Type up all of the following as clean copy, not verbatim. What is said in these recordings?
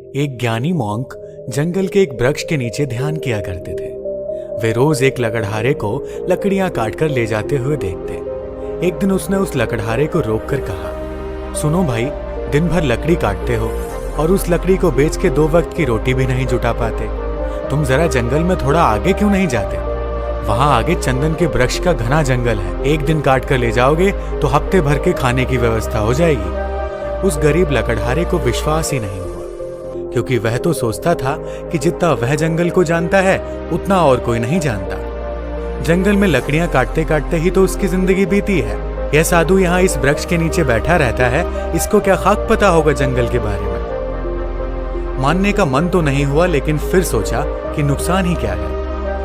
एक ज्ञानी मॉन्क जंगल के एक वृक्ष के नीचे ध्यान किया करते थे। वे रोज एक लकड़हारे को लकड़ियां काटकर ले जाते हुए देखते। एक दिन उसने उस लकड़हारे को रोककर कहा, सुनो भाई, दिन भर लकड़ी काटते हो और उस लकड़ी को बेच के 2 वक्त की रोटी भी नहीं जुटा पाते। तुम जरा जंगल में थोड़ा आगे क्यों नहीं जाते? वहां आगे चंदन के वृक्ष का घना जंगल है। एक दिन काट कर ले जाओगे तो हफ्ते भर के खाने की व्यवस्था हो जाएगी। उस गरीब लकड़हारे को विश्वास ही नहीं हुआ, क्योंकि वह तो सोचता था कि जितना वह जंगल को जानता है उतना और कोई नहीं जानता। जंगल में लकड़ियां काटते काटते ही तो उसकी जिंदगी बीती है। यह साधु यहाँ इस वृक्ष के नीचे बैठा रहता है, इसको क्या खाक पता होगा जंगल के बारे में। मानने का मन तो नहीं हुआ, लेकिन फिर सोचा कि नुकसान ही क्या है।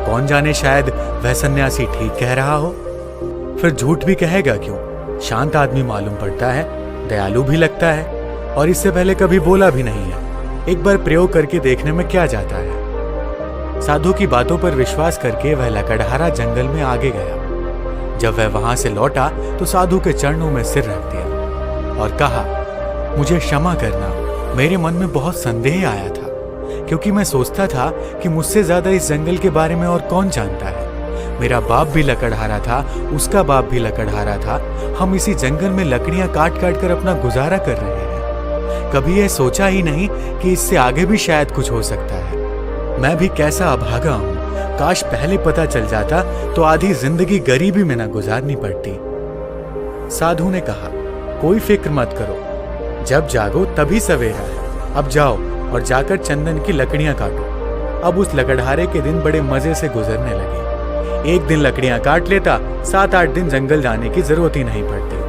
कौन जाने, शायद वह सन्यासी ठीक कह रहा हो। फिर झूठ भी कहेगा क्यों? शांत आदमी मालूम पड़ता है, दयालु भी लगता है और इससे पहले कभी बोला भी नहीं है। एक बार प्रयोग करके देखने में क्या जाता है। साधु की बातों पर विश्वास करके वह लकड़हारा जंगल में आगे गया। जब वह वहां से लौटा तो साधु के चरणों में सिर रख दिया और कहा, मुझे क्षमा करना, मेरे मन में बहुत संदेह आया था, क्योंकि मैं सोचता था कि मुझसे ज्यादा इस जंगल के बारे में और कौन जानता है। मेरा बाप भी लकड़हारा था, उसका बाप भी लकड़हारा था। हम इसी जंगल में लकड़ियां काट काट कर अपना गुजारा कर रहे हैं। कभी यह सोचा ही नहीं कि इससे आगे भी शायद कुछ हो सकता है। मैं भी कैसा अभागा हूं। काश पहले पता चल जाता तो आधी जिंदगी गरीबी में न गुजारनी पड़ती। साधु ने कहा, कोई फिक्र मत करो, जब जागो तभी सवेरा है। अब जाओ और जाकर चंदन की लकड़ियां काटो। अब उस लकड़हारे के दिन बड़े मजे से गुजरने लगे। एक दिन लकड़ियां काट लेता, 7-8 दिन जंगल जाने की जरूरत ही नहीं पड़ती।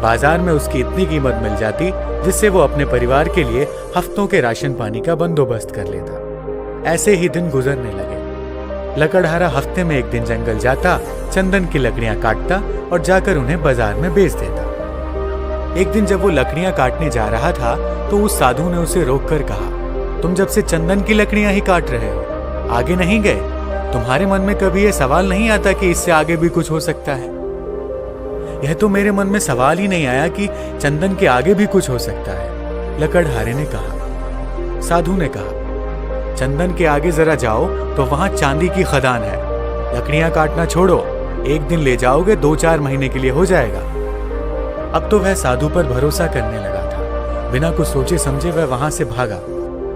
बाजार में उसकी इतनी कीमत मिल जाती जिससे वो अपने परिवार के लिए हफ्तों के राशन पानी का बंदोबस्त कर लेता। ऐसे ही दिन गुजरने लगे। लकड़हारा हफ्ते में एक दिन जंगल जाता, चंदन की लकड़ियां काटता और जाकर उन्हें बाजार में बेच देता। एक दिन जब वो लकड़ियां काटने जा रहा था तो उस साधु ने उसे रोककर कहा, तुम जब से चंदन की लकड़ियां ही काट रहे हो, आगे नहीं गए? तुम्हारे मन में कभी यह सवाल नहीं आता कि इससे आगे भी कुछ हो सकता है? यह तो मेरे मन में सवाल ही नहीं आया कि चंदन के आगे भी कुछ हो सकता है, लकड़हारे ने कहा। साधु ने कहा, चंदन के आगे जरा जाओ तो वहां चांदी की खदान है। लकड़ियां काटना छोड़ो, एक दिन ले जाओगे, 2-4 महीने के लिए हो जाएगा। अब तो वह साधु पर भरोसा करने लगा था। बिना कुछ सोचे समझे वह वहां से भागा।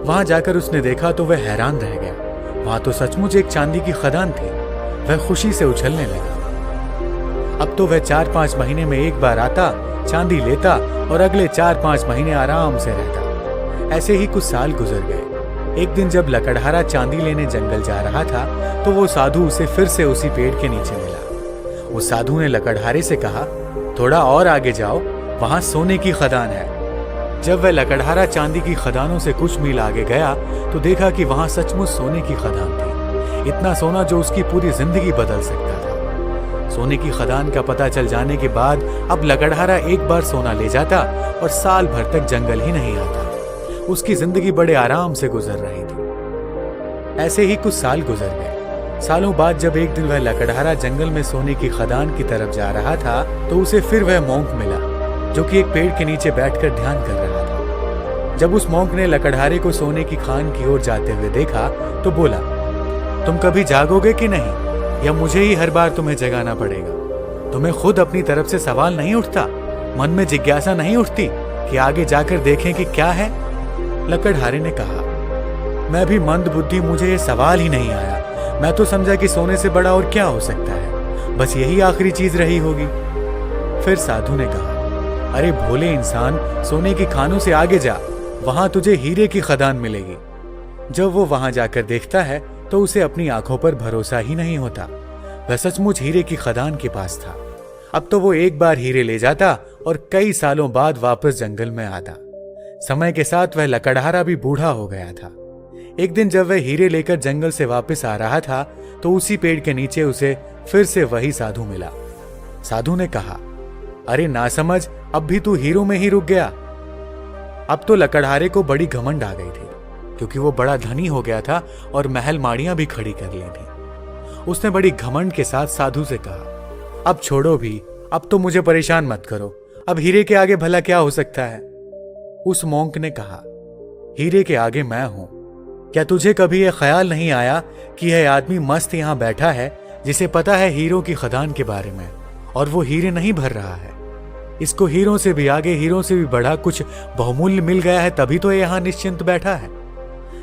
वहां जाकर उसने देखा तो वह हैरान रह गया। वहां तो सचमुच एक चांदी की खदान थी। वह खुशी से उछलने लगा। अब तो वह 4-5 महीने में एक बार आता, चांदी लेता और अगले 4-5 महीने आराम से रहता। ऐसे ही कुछ साल गुजर गए। एक दिन जब लकड़हारा चांदी लेने जंगल जा रहा था तो वो साधु उसे फिर से उसी पेड़ के नीचे मिला। उस साधु ने लकड़हारे से कहा, थोड़ा और आगे जाओ, वहां सोने की खदान है। जब वह लकड़हारा चांदी की खदानों से कुछ मील आगे गया तो देखा कि वहां सचमुच सोने की खदान थी। इतना सोना जो उसकी पूरी जिंदगी बदल सकता था। सोने की खदान का पता चल जाने के बाद अब लकड़हारा एक बार सोना ले जाता और साल भर तक जंगल ही नहीं आता। उसकी जिंदगी बड़े आराम से गुजर रही थी। ऐसे ही कुछ साल गुजर गए। सालों बाद जब एक दिन वह लकड़हारा जंगल में सोने की खदान की तरफ जा रहा था तो उसे फिर वह मॉन्क मिला, जो कि एक पेड़ के नीचे बैठकर ध्यान कर रहा था। जब उस मॉन्क ने लकड़हारे को सोने की खान की ओर जाते हुए देखा तो बोला, तुम कभी जागोगे कि नहीं, या मुझे ही हर बार तुम्हें जगाना पड़ेगा? तुम्हें खुद अपनी तरफ से सवाल नहीं उठता? मन में जिज्ञासा नहीं उठती कि आगे जाकर देखें कि क्या है? लकड़हारे ने कहा, मैं भी मंद बुद्धि, मुझे ये सवाल ही नहीं आया। मैं तो समझा कि सोने से बड़ा और क्या हो सकता है, बस यही आखिरी चीज रही होगी। फिर साधु ने कहा, अरे भोले इंसान, सोने की खानों से आगे जा, वहां तुझे हीरे की खदान मिलेगी। जब वो वहां जाकर देखता है तो उसे अपनी आंखों पर भरोसा ही नहीं होता। वह सचमुच हीरे की खदान के पास था। अब तो वो एक बार हीरे ले जाता और कई सालों बाद वापस जंगल में आता। समय के साथ वह लकड़हारा भी बूढ़ा हो गया था। एक दिन जब वह हीरे लेकर जंगल से वापस आ रहा था तो उसी पेड़ के नीचे उसे फिर से वही साधु मिला। साधु ने कहा, अरे नासमझ, अब भी तू हीरो में ही रुक गया। अब तो लकड़हारे को बड़ी घमंड आ गई थी, क्योंकि वो बड़ा धनी हो गया था और महल माड़ियां भी खड़ी कर ली थी। उसने बड़ी घमंड के साथ साधु से कहा, अब छोड़ो भी, अब तो मुझे परेशान मत करो। अब हीरे के आगे भला क्या हो सकता है? उस मॉन्क ने कहा, हीरे के आगे मैं हूं। क्या तुझे कभी यह ख्याल नहीं आया कि यह आदमी मस्त यहां बैठा है जिसे पता है हीरों की खदान के बारे में, और वो हीरे नहीं भर रहा है। इसको हीरों से भी आगे, हीरों से भी बड़ा कुछ बहुमूल्य मिल गया है, तभी तो यहां निश्चिंत बैठा है।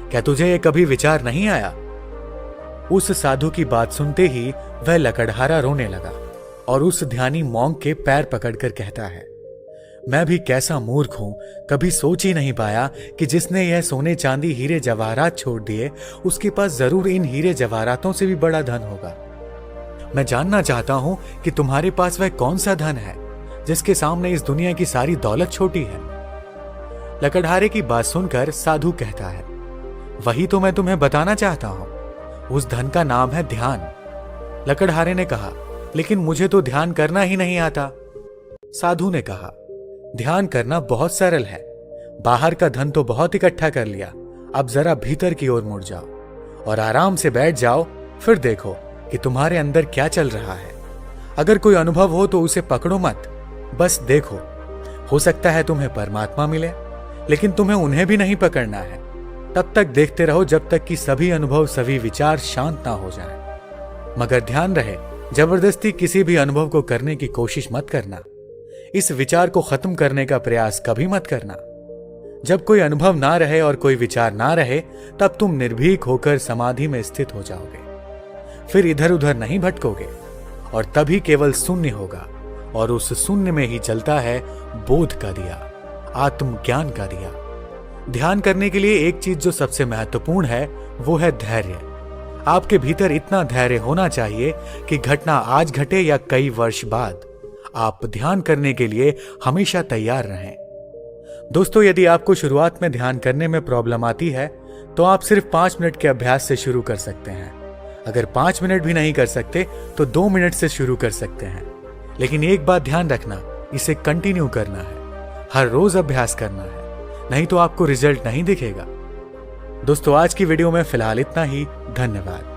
क्या तुझे यह कभी विचार नहीं आया? उस साधु की बात सुनते ही वह लकड़हारा रोने लगा और उस ध्यानी मॉन्क के पैर पकड़कर कहता है, मैं भी कैसा मूर्ख हूं, कभी सोच ही नहीं पाया कि जिसने यह सोने चांदी हीरे जवाहरात छोड़ दिए उसके पास जरूर इन हीरे जवाहरातों से भी बड़ा धन होगा। मैं जानना चाहता हूं कि तुम्हारे पास वह कौन सा धन है जिसके सामने इस दुनिया की सारी दौलत छोटी है। लकड़हारे की बात सुनकर साधु कहता है, वही तो मैं तुम्हें बताना चाहता हूं, उस धन का नाम है ध्यान। लकड़हारे ने कहा, लेकिन मुझे तो ध्यान करना ही नहीं आता। साधु ने कहा, ध्यान करना बहुत सरल है। बाहर का धन तो बहुत इकट्ठा कर लिया, अब जरा भीतर की ओर मुड़ जाओ और आराम से बैठ जाओ, फिर देखो कि तुम्हारे अंदर क्या चल रहा है। अगर कोई अनुभव हो तो उसे पकड़ो मत, बस देखो। हो सकता है तुम्हें परमात्मा मिले, लेकिन तुम्हें उन्हें भी नहीं पकड़ना है। तब तक देखते रहो जब तक कि सभी अनुभव, सभी विचार शांत ना हो जाएं। मगर ध्यान रहे, जबरदस्ती किसी भी अनुभव को करने की कोशिश मत करना। इस विचार को खत्म करने का प्रयास कभी मत करना। जब कोई अनुभव ना रहे और कोई विचार ना रहे, तब तुम निर्भीक होकर समाधि में स्थित हो जाओगे। फिर इधर उधर नहीं भटकोगे और तभी केवल शून्य होगा, और उस शून्य में ही जलता है बोध का दिया, आत्मज्ञान का दिया। ध्यान करने के लिए एक चीज जो सबसे महत्वपूर्ण है वो है धैर्य। आपके भीतर इतना धैर्य होना चाहिए कि घटना आज घटे या कई वर्ष बाद, आप ध्यान करने के लिए हमेशा तैयार रहें। दोस्तों, यदि आपको शुरुआत में ध्यान करने में प्रॉब्लम आती है तो आप सिर्फ 5 मिनट के अभ्यास से शुरू कर सकते हैं। अगर 5 मिनट भी नहीं कर सकते तो 2 मिनट से शुरू कर सकते हैं। लेकिन एक बात ध्यान रखना, इसे कंटिन्यू करना है, हर रोज अभ्यास करना है, नहीं तो आपको रिजल्ट नहीं दिखेगा। दोस्तों, आज की वीडियो में फिलहाल इतना ही। धन्यवाद।